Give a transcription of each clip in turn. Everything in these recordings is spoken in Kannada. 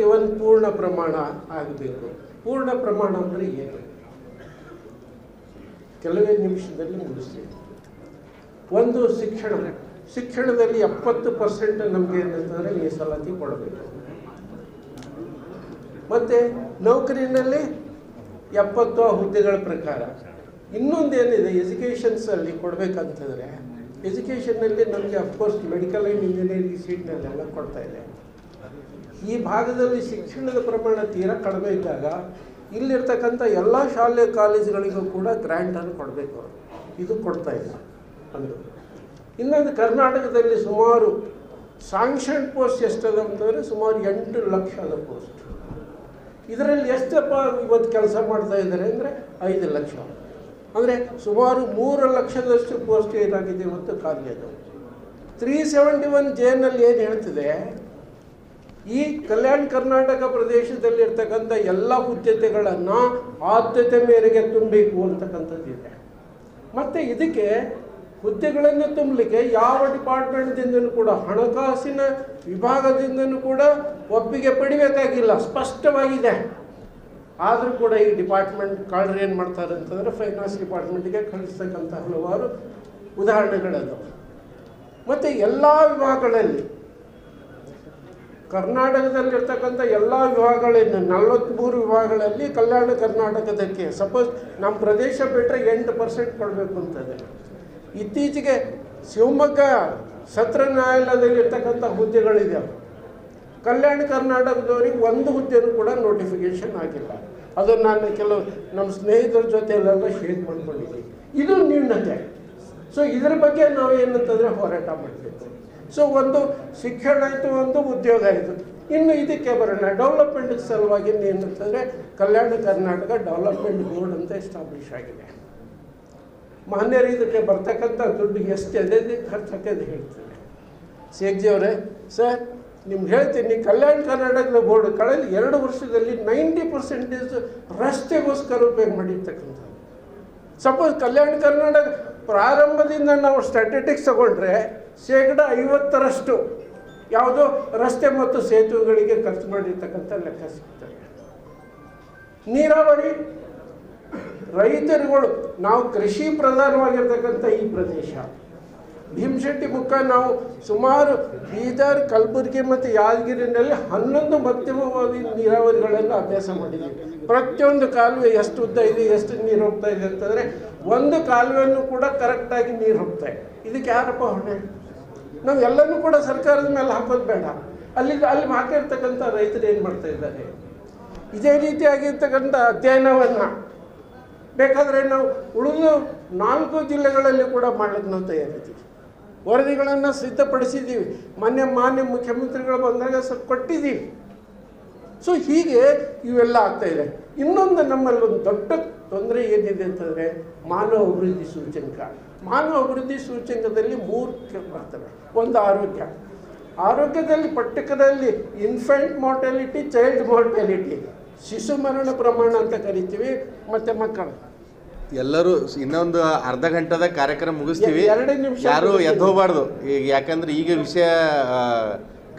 371 ಪೂರ್ಣ ಪ್ರಮಾಣ ಆಗಬೇಕು. ಪೂರ್ಣ ಪ್ರಮಾಣ ಅಂದರೆ ಏನು? ಕೆಲವೇ ನಿಮಿಷದಲ್ಲಿ ಮುಗಿಸ್ತೀವಿ. ಒಂದು ಶಿಕ್ಷಣದಲ್ಲಿ 70% ನಮಗೆ ಏನಂತಂದರೆ ಮೀಸಲಾತಿ ಕೊಡಬೇಕು. ಮತ್ತು ನೌಕರಿನಲ್ಲಿ 70 ಹುದ್ದೆಗಳ ಪ್ರಕಾರ. ಇನ್ನೊಂದೇನಿದೆ, ಎಜುಕೇಷನ್ಸಲ್ಲಿ ಕೊಡಬೇಕಂತಂದರೆ ಎಜುಕೇಷನ್ನಲ್ಲಿ ನಮಗೆ ಅಫ್ಕೋರ್ಸ್ ಮೆಡಿಕಲ್ ಆ್ಯಂಡ್ ಇಂಜಿನಿಯರಿಂಗ್ ಸೀಟ್ನಲ್ಲೆಲ್ಲ ಕೊಡ್ತಾ ಇದೆ. ಈ ಭಾಗದಲ್ಲಿ ಶಿಕ್ಷಣದ ಪ್ರಮಾಣ ತೀರಾ ಕಡಿಮೆ ಇದ್ದಾಗ ಇಲ್ಲಿರ್ತಕ್ಕಂಥ ಎಲ್ಲ ಶಾಲೆ ಕಾಲೇಜುಗಳಿಗೂ ಕೂಡ ಗ್ರ್ಯಾಂಟನ್ನು ಕೊಡಬೇಕು. ಇದು ಕೊಡ್ತಾ ಇಲ್ಲ. ಒಂದು ಇನ್ನೊಂದು, ಕರ್ನಾಟಕದಲ್ಲಿ ಸುಮಾರು ಸ್ಯಾಂಕ್ಷನ್ ಪೋಸ್ಟ್ ಎಷ್ಟದ ಅಂತಂದರೆ ಸುಮಾರು 8 ಲಕ್ಷದ ಪೋಸ್ಟ್. ಇದರಲ್ಲಿ ಎಷ್ಟಪ್ಪ ಇವತ್ತು ಕೆಲಸ ಮಾಡ್ತಾ ಇದ್ದಾರೆ ಅಂದರೆ 5 ಲಕ್ಷ. ಅಂದರೆ ಸುಮಾರು 3 ಲಕ್ಷದಷ್ಟು ಪೋಸ್ಟ್ ಏನಾಗಿದೆ ಇವತ್ತು ಖಾಲಿ ಅದು. 371 ಜೇನಲ್ಲಿ ಏನು ಹೇಳ್ತಿದೆ, ಈ ಕಲ್ಯಾಣ ಕರ್ನಾಟಕ ಪ್ರದೇಶದಲ್ಲಿರ್ತಕ್ಕಂಥ ಎಲ್ಲ ಹುದ್ದೆಗಳನ್ನು ಆದ್ಯತೆ ಮೇರೆಗೆ ತುಂಬಬೇಕು ಅಂತಕ್ಕಂಥದ್ದಿದೆ. ಮತ್ತು ಇದಕ್ಕೆ ಹುದ್ದೆಗಳನ್ನು ತುಂಬಲಿಕ್ಕೆ ಯಾವ ಡಿಪಾರ್ಟ್ಮೆಂಟ್ದಿಂದಲೂ ಕೂಡ, ಹಣಕಾಸಿನ ವಿಭಾಗದಿಂದಲೂ ಕೂಡ ಒಪ್ಪಿಗೆ ಪಡಿಬೇಕಾಗಿಲ್ಲ, ಸ್ಪಷ್ಟವಾಗಿದೆ. ಆದರೂ ಕೂಡ ಈ ಡಿಪಾರ್ಟ್ಮೆಂಟ್ ಕಾಳರು ಏನು ಮಾಡ್ತಾರೆ ಅಂತಂದರೆ ಫೈನಾನ್ಸ್ ಡಿಪಾರ್ಟ್ಮೆಂಟ್ಗೆ ಕಳಿಸ್ತಕ್ಕಂಥ ಹಲವಾರು ಉದಾಹರಣೆಗಳದು. ಮತ್ತು ಎಲ್ಲ ವಿಭಾಗಗಳಲ್ಲಿ, ಕರ್ನಾಟಕದಲ್ಲಿರ್ತಕ್ಕಂಥ ಎಲ್ಲ ವಿಭಾಗಗಳಿಂದ 43 ವಿಭಾಗಗಳಲ್ಲಿ ಕಲ್ಯಾಣ ಕರ್ನಾಟಕದಕ್ಕೆ ಸಪೋಸ್ ನಮ್ಮ ಪ್ರದೇಶ ಬಿಟ್ಟರೆ 8% ಕೊಡಬೇಕು ಅಂತದೆ. ಇತ್ತೀಚೆಗೆ ಶಿವಮೊಗ್ಗ ಸತ್ರ ನ್ಯಾಯಾಲಯದಲ್ಲಿರ್ತಕ್ಕಂಥ ಹುದ್ದೆಗಳಿದೆ. ಕಲ್ಯಾಣ ಕರ್ನಾಟಕದವರಿಗೆ 1 ಹುದ್ದೆನೂ ಕೂಡ ನೋಟಿಫಿಕೇಷನ್ ಆಗಿಲ್ಲ. ಅದು ನಾನು ಕೆಲವು ನಮ್ಮ ಸ್ನೇಹಿತರ ಜೊತೆಯಲ್ಲೆಲ್ಲ ಶೇರ್ ಮಾಡ್ಕೊಂಡಿದ್ದೀನಿ. ಇದು ನ್ಯೂನತೆ. ಸೊ ಇದರ ಬಗ್ಗೆ ನಾವು ಏನಂತಂದರೆ ಹೋರಾಟ ಮಾಡಬೇಕು. ಸೊ ಒಂದು ಶಿಕ್ಷಣ ಆಯಿತು, ಒಂದು ಉದ್ಯೋಗ ಆಯಿತು. ಇನ್ನು ಇದಕ್ಕೆ ಬರೋಣ, ಡೆವಲಪ್ಮೆಂಟ್ ಸಲುವಾಗಿ ಏನಂತಂದರೆ ಕಲ್ಯಾಣ ಕರ್ನಾಟಕ ಡೆವಲಪ್ಮೆಂಟ್ ಬೋರ್ಡ್ ಅಂತ ಎಸ್ಟಾಬ್ಲಿಷ್ ಆಗಿದೆ. ಮಾನ್ಯರು ಇದಕ್ಕೆ ಬರ್ತಕ್ಕಂಥ ದುಡ್ಡು ಎಷ್ಟಿದೆ ಖರ್ಚಕ್ಕೆ ಅದು ಹೇಳ್ತಾರೆ. ಶೇಖ್ಜಿ ಅವರೇ, ಸರ್ ನಿಮ್ಗೆ ಹೇಳ್ತೀನಿ, ಕಲ್ಯಾಣ ಕರ್ನಾಟಕದ ಬೋರ್ಡ್ ಕಳೆದ 2 ವರ್ಷದಲ್ಲಿ 90% ರಸ್ತೆಗೋಸ್ಕರ ಉಪಯೋಗ ಮಾಡಿರ್ತಕ್ಕಂಥದ್ದು. ಸಪೋಸ್ ಕಲ್ಯಾಣ ಕರ್ನಾಟಕ ಪ್ರಾರಂಭದಿಂದ ನಾವು ಸ್ಟ್ಯಾಟಿಸ್ಟಿಕ್ಸ್ ತಗೊಂಡ್ರೆ 50% ಯಾವುದೋ ರಸ್ತೆ ಮತ್ತು ಸೇತುವೆಗಳಿಗೆ ಖರ್ಚು ಮಾಡಿರ್ತಕ್ಕಂಥ ಲೆಕ್ಕ ಸಿಗ್ತದೆ. ನೀರಾವರಿ, ರೈತರುಗಳು, ನಾವು ಕೃಷಿ ಪ್ರಧಾನವಾಗಿರ್ತಕ್ಕಂಥ ಈ ಪ್ರದೇಶ, ಭೀಮಶೆಟ್ಟಿ ಮುಖ ನಾವು ಸುಮಾರು ಬೀದರ್, ಕಲಬುರಗಿ ಮತ್ತು ಯಾದಗಿರಿನಲ್ಲಿ 11 ಮಧ್ಯಮವಾದಿ ನೀರಾವರಿಗಳನ್ನು ಅಭ್ಯಾಸ ಮಾಡಿದ್ದೀವಿ. ಪ್ರತಿಯೊಂದು ಕಾಲುವೆ ಎಷ್ಟು ಉದ್ದ ಇದೆ, ಎಷ್ಟು ನೀರು ಹೋಗ್ತಾ ಇದೆ ಅಂತಂದರೆ ಒಂದು ಕಾಲುವೆಯನ್ನು ಕೂಡ ಕರೆಕ್ಟಾಗಿ ನೀರು ಹೋಗ್ತಾ ಇದೆ. ಇದಕ್ಕೆ ಯಾರಪ್ಪ ಹೊಣೆ? ನಾವು ಎಲ್ಲನೂ ಕೂಡ ಸರ್ಕಾರದ ಮೇಲೆ ಹಾಕೋದು ಬೇಡ. ಅಲ್ಲಿ ಹಾಕಿರ್ತಕ್ಕಂಥ ರೈತರು ಏನು ಮಾಡ್ತಾ ಇದ್ದಾರೆ? ಇದೇ ರೀತಿಯಾಗಿರ್ತಕ್ಕಂಥ ಅಧ್ಯಯನವನ್ನು ಬೇಕಾದರೆ ನಾವು ಉಳಿದ 4 ಜಿಲ್ಲೆಗಳಲ್ಲಿ ಕೂಡ ಮಾಡಲಿಕ್ಕೆ ನಾವು ತಯಾರಿದ್ದೀವಿ. ವರದಿಗಳನ್ನು ಸಿದ್ಧಪಡಿಸಿದ್ದೀವಿ. ಮಾನ್ಯ ಮುಖ್ಯಮಂತ್ರಿಗಳು ಬಂದಾಗ ಕೊಟ್ಟಿದ್ದೀವಿ. ಸೊ ಹೀಗೆ ಇವೆಲ್ಲ ಆಗ್ತಾಯಿದೆ. ಇನ್ನೊಂದು ನಮ್ಮಲ್ಲಿ ಒಂದು ದೊಡ್ಡ ತೊಂದರೆ ಏನಿದೆ ಅಂತಂದರೆ ಮಾನವ ಅಭಿವೃದ್ಧಿ ಸೂಚ್ಯಂಕ. ಮಾನವ ಅಭಿವೃದ್ಧಿ ಸೂಚ್ಯಂಕದಲ್ಲಿ 3 ಬರ್ತವೆ. ಒಂದು ಆರೋಗ್ಯದಲ್ಲಿ particularly infant mortality, child mortality, ಶಿಶು ಮರಣ ಪ್ರಮಾಣ ಅಂತ ಕರಿತೀವಿ. ಮತ್ತು ಮಕ್ಕಳು ಎಲ್ಲರೂ ಇನ್ನೊಂದು ಅರ್ಧ ಗಂಟೆದ ಕಾರ್ಯಕ್ರಮ ಮುಗಿಸ್ತೀವಿ. 2 ನಿಮಿಷ ಯಾರು ಎದ್ದೋಗ್ಬಾರ್ದು. ಈಗ ಯಾಕಂದ್ರೆ ಈಗ ವಿಷಯ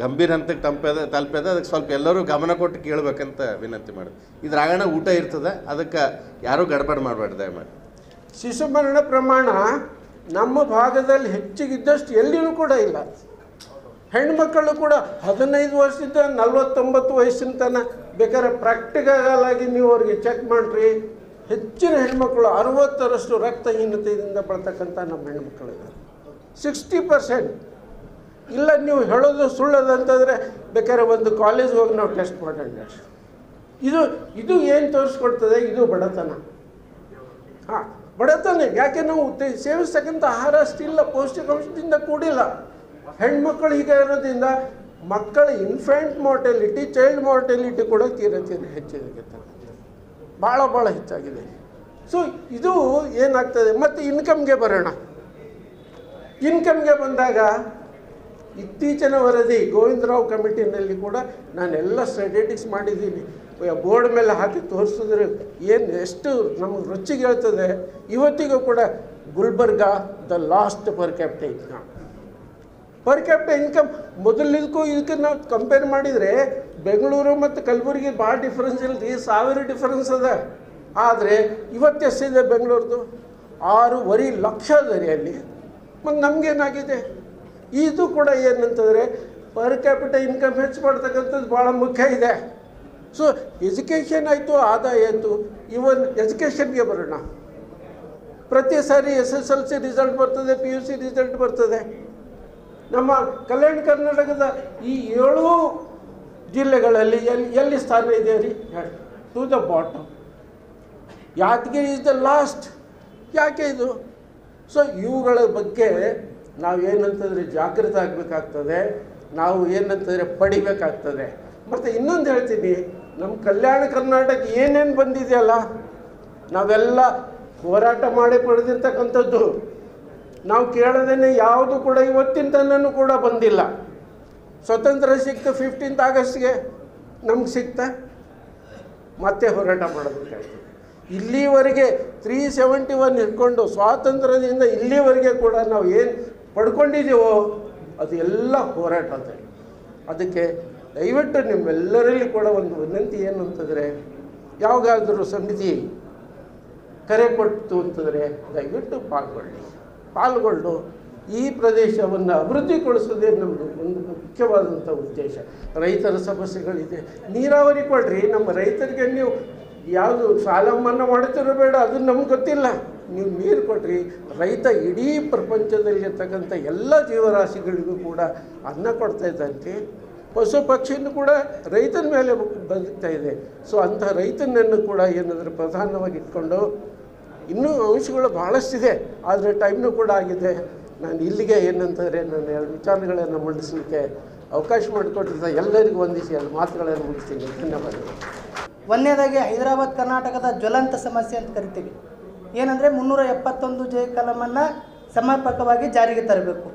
ಗಂಭೀರ ಹಂತಕ್ಕೆ ತಲುಪದ. ಅದಕ್ಕೆ ಸ್ವಲ್ಪ ಎಲ್ಲರೂ ಗಮನ ಕೊಟ್ಟು ಕೇಳಬೇಕಂತ ವಿನಂತಿ ಮಾಡೋದು. ಇದ್ರಾಗಣ ಊಟ ಇರ್ತದೆ, ಅದಕ್ಕೆ ಯಾರೂ ಗಡಬಡ ಮಾಡಬಾರ್ದು ದಯಮಾಡಿ. ಶಿಶು ಮರಣ ಪ್ರಮಾಣ ನಮ್ಮ ಭಾಗದಲ್ಲಿ ಹೆಚ್ಚಿಗಿದ್ದಷ್ಟು ಎಲ್ಲಿಯೂ ಕೂಡ ಇಲ್ಲ. ಹೆಣ್ಮಕ್ಕಳು ಕೂಡ 15 ವರ್ಷದಿಂದ 49 ವಯಸ್ಸಿನ ತನಕ ಬೇಕಾದ್ರೆ ಪ್ರಾಕ್ಟಿಕಲ್ ಆಗಿ ನೀವು ಅವ್ರಿಗೆ ಚೆಕ್ ಮಾಡಿರಿ, ಹೆಚ್ಚಿನ ಹೆಣ್ಮಕ್ಳು 60% ರಕ್ತಹೀನತೆಯಿಂದ ಬಳತಕ್ಕಂಥ ನಮ್ಮ ಹೆಣ್ಮಕ್ಳಿದ್ದಾರೆ. 60% ಇಲ್ಲ. ನೀವು ಹೇಳೋದು ಸುಳ್ಳದಂತಂದರೆ ಬೇಕಾದ್ರೆ ಒಂದು ಕಾಲೇಜ್ ಹೋಗಿ ನಾವು ಟೆಸ್ಟ್ ಮಾಡೋಣ. ಇದು ಏನು ತೋರಿಸ್ಕೊಡ್ತದೆ? ಇದು ಬಡತನ. ಬಡತನ. ಯಾಕೆ ನಾವು ಸೇವಿಸ್ತಕ್ಕಂಥ ಆಹಾರ ಅಷ್ಟಿಲ್ಲ, ಪೌಷ್ಟಿಕಾಂಶದಿಂದ ಕೂಡಿಲ್ಲ. ಹೆಣ್ಮಕ್ಳು ಹೀಗೆ ಇರೋದ್ರಿಂದ ಮಕ್ಕಳ ಇನ್ಫೆಂಟ್ ಮಾರ್ಟಾಲಿಟಿ, ಚೈಲ್ಡ್ ಮಾರ್ಟಾಲಿಟಿ ಕೂಡ ತೀರ ಹೆಚ್ಚಾಗಿದೆ, ಭಾಳ ಹೆಚ್ಚಾಗಿದೆ. ಸೊ ಇದು ಏನಾಗ್ತದೆ? ಮತ್ತು ಇನ್ಕಮ್ಗೆ ಬರೋಣ. ಇನ್ಕಮ್ಗೆ ಬಂದಾಗ ಇತ್ತೀಚಿನ ವರದಿ ಗೋವಿಂದರಾವ್ ಕಮಿಟಿನಲ್ಲಿ ಕೂಡ ನಾನೆಲ್ಲ ಸ್ಟ್ಯಾಟಿಸ್ಟಿಕ್ಸ್ ಮಾಡಿದ್ದೀನಿ. ಬೋರ್ಡ್ ಮೇಲೆ ಹಾಕಿ ತೋರಿಸಿದ್ರೆ ಎಷ್ಟು ನಮಗೆ ರುಚಿಗೆ ಹೇಳ್ತದೆ. ಇವತ್ತಿಗೂ ಕೂಡ ಗುಲ್ಬರ್ಗಾ ದ last per capita income. Per capita income ಮೊದಲಿದಕ್ಕೂ ಇದಕ್ಕೆ ನಾವು ಕಂಪೇರ್ ಮಾಡಿದರೆ ಬೆಂಗಳೂರು ಮತ್ತು ಕಲಬುರಗಿ ಭಾಳ ಡಿಫ್ರೆನ್ಸ್ ಇಲ್ರಿ, 1000 ಡಿಫ್ರೆನ್ಸ್ ಅದ. ಆದರೆ ಇವತ್ತೆಷ್ಟಿದೆ ಬೆಂಗಳೂರ್ದು? 6.5 ಲಕ್ಷ ಅದ ರೀ ಅಲ್ಲಿ. ಮತ್ತು ನಮಗೇನಾಗಿದೆ? ಇದು ಕೂಡ ಏನಂತಂದರೆ ಪರ್ ಕ್ಯಾಪಿಟ ಇನ್ಕಮ್ ಹೆಚ್ಚು ಮಾಡ್ತಕ್ಕಂಥದ್ದು ಭಾಳ ಮುಖ್ಯ ಇದೆ. ಸೊ ಎಜುಕೇಷನ್ ಆಯಿತು, ಆದಾಯ ಆಯಿತು. ಇವನ್ ಎಜುಕೇಷನ್ಗೆ ಬರೋಣ. ಪ್ರತಿ ಸಾರಿ SSLC ರಿಸಲ್ಟ್ ಬರ್ತದೆ, PUC ರಿಸಲ್ಟ್ ಬರ್ತದೆ. ನಮ್ಮ ಕಲ್ಯಾಣ ಕರ್ನಾಟಕದ ಈ 7 ಜಿಲ್ಲೆಗಳಲ್ಲಿ ಎಲ್ಲಿ ಸ್ಥಾನ ಇದೆ ರೀ? To the bottom. Yadagiri is the last. ಯಾಕೆ ಇದು? ಸೊ ಇವುಗಳ ಬಗ್ಗೆ ನಾವು ಏನಂತಂದರೆ ಜಾಗೃತ ಆಗಬೇಕಾಗ್ತದೆ, ನಾವು ಏನಂತಂದರೆ ಪಡಿಬೇಕಾಗ್ತದೆ. ಮತ್ತು ಇನ್ನೊಂದು ಹೇಳ್ತೀನಿ, ನಮ್ಮ ಕಲ್ಯಾಣ ಕರ್ನಾಟಕ ಏನೇನು ಬಂದಿದೆಯಲ್ಲ, ನಾವೆಲ್ಲ ಹೋರಾಟ ಮಾಡಿ ಪಡೆದಿರ್ತಕ್ಕಂಥದ್ದು. ನಾವು ಕೇಳದೇನೆ ಯಾವುದು ಕೂಡ ಇವತ್ತಿನ ತನೂ ಕೂಡ ಬಂದಿಲ್ಲ. ಸ್ವತಂತ್ರ ಸಿಕ್ತು 15th ಆಗಸ್ಟ್ಗೆ, ನಮ್ಗೆ ಸಿಕ್ತಾ? ಮತ್ತೆ ಹೋರಾಟ ಮಾಡಬೇಕಾಯ್ತು. ಇಲ್ಲಿವರೆಗೆ 371 ಇಟ್ಕೊಂಡು ಸ್ವಾತಂತ್ರ್ಯದಿಂದ ಇಲ್ಲಿವರೆಗೆ ಕೂಡ ನಾವು ಏನು ಪಡ್ಕೊಂಡಿದ್ದೀವೋ ಅದು ಎಲ್ಲ ಹೋರಾಟದೆ. ಅದಕ್ಕೆ ದಯವಿಟ್ಟು ನಿಮ್ಮೆಲ್ಲರಲ್ಲಿ ಕೂಡ ಒಂದು ವಿನಂತಿ ಏನು ಅಂತಂದರೆ, ಯಾವಾಗಾದರೂ ಸಮಿತಿ ಕರೆ ಕೊಟ್ಟು ಅಂತಂದರೆ ದಯವಿಟ್ಟು ಪಾಲ್ಗೊಂಡು ಈ ಪ್ರದೇಶವನ್ನು ಅಭಿವೃದ್ಧಿಗೊಳಿಸೋದೇ ನಮ್ಮದು ಒಂದು ಮುಖ್ಯವಾದಂಥ ಉದ್ದೇಶ. ರೈತರ ಸಮಸ್ಯೆಗಳಿದೆ, ನೀರಾವರಿ ಕೊಡ್ರಿ. ನಮ್ಮ ರೈತರಿಗೆ ನೀವು ಯಾವುದು ಸಾಲ ಮನ್ನಾ ಮಾಡ್ತಿರೋ ಬೇಡ, ಅದು ನಮ್ಗೆ ಗೊತ್ತಿಲ್ಲ. ನೀವು ನೀರು ಕೊಡ್ರಿ. ರೈತ ಇಡೀ ಪ್ರಪಂಚದಲ್ಲಿರ್ತಕ್ಕಂಥ ಎಲ್ಲ ಜೀವರಾಶಿಗಳಿಗೂ ಕೂಡ ಅನ್ನ ಕೊಡ್ತಾ ಇದ್ದಂತೆ, ಪಶು ಪಕ್ಷಿನೂ ಕೂಡ ರೈತನ ಮೇಲೆ ಬದುಕ್ತಾ ಇದೆ. ಸೊ ಅಂಥ ರೈತನನ್ನು ಕೂಡ ಏನಾದರೂ ಪ್ರಧಾನವಾಗಿ ಇಟ್ಕೊಂಡು, ಇನ್ನೂ ಅಂಶಗಳು ಭಾಳಷ್ಟಿದೆ, ಆದರೆ ಟೈಮ್ನೂ ಕೂಡ ಆಗಿದೆ. ನಾನು ಇಲ್ಲಿಗೆ ಏನಂತಂದರೆ ನಾನು 2 ವಿಚಾರಗಳನ್ನು ಮಂಡಿಸಲಿಕ್ಕೆ ಅವಕಾಶ ಮಾಡಿಕೊಟ್ಟಿದ್ದ ಎಲ್ಲರಿಗೂ ವಂದಿಸಿ 2 ಮಾತುಗಳನ್ನು ಮುಗಿಸ್ತೀನಿ. ಧನ್ಯವಾದಗಳು. ಒಂದನೇದಾಗಿ ಹೈದರಾಬಾದ್ ಕರ್ನಾಟಕದ ಜ್ವಲಂತ ಸಮಸ್ಯೆ ಅಂತ ಕರಿತೀವಿ. ಏನಂದರೆ 371 ಜೆ ಕಲಮನ್ನು ಸಮರ್ಪಕವಾಗಿ ಜಾರಿಗೆ ತರಬೇಕು.